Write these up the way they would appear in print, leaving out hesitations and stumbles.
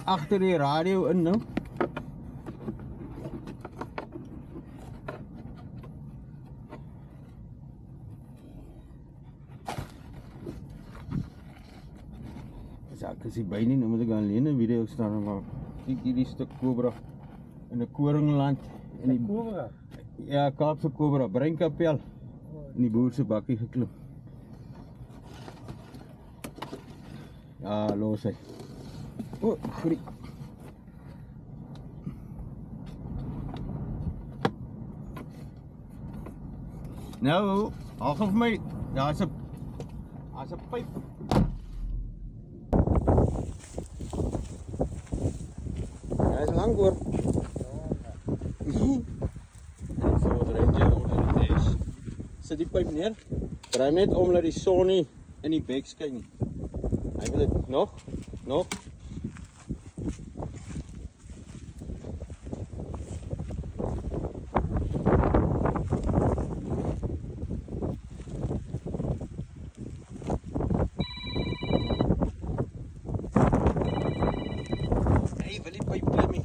agter die radio in nou. Ek is hier by nie, nou moet ek alleen 'n video staan, maar kyk hierdie stuk kobra in 'n koringland in die Kobra. Ja, Kaapse kobra, Breinkapel in die boer se bakkie geklim. Ja, los hy. O, goeie. Nou, al gaan vir my, daar's 'n pyp. Hij is lang hoor. Zet die pijp neer. Draai net om dat die zon niet in die bek skyn. Hij wil het nog. Hij wil die pijp klimmen.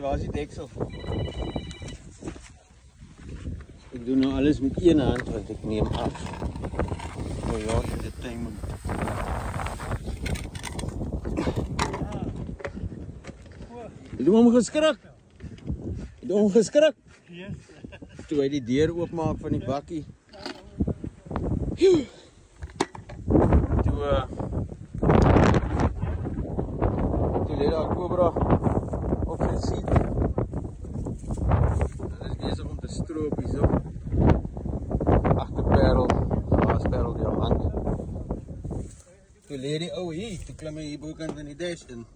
Waar is die deksel? Ik doe nou alles met één hand, want ik neem af. Oh ja, de timing. Je doet hem geskrik. Je doet hem geskrik. Yes. Toen hij die deur oopmaak van die bakkie. Toen lê daar kobra op sy seat. Dit is besig om te stroop hierso. Agterperel, gasperel die hand. Toe lê die ou hier, toe klim hy hier bokant in die dash in.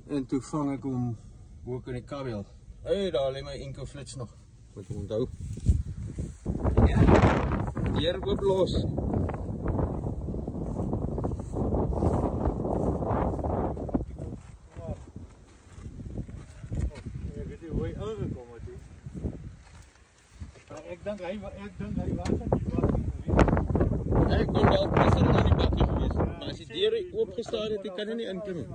En toe vang ek hom bokant in die kabel. Hey, daar lê my enkelflits nog. Moet hom onthou. Ja. Deur oop los. Ik denk hij was het niet geweest. Ja, ik kon wel passer aan die bakkie geweest. Maar als die deur oopgestaan het, kan hy nie inklim nie.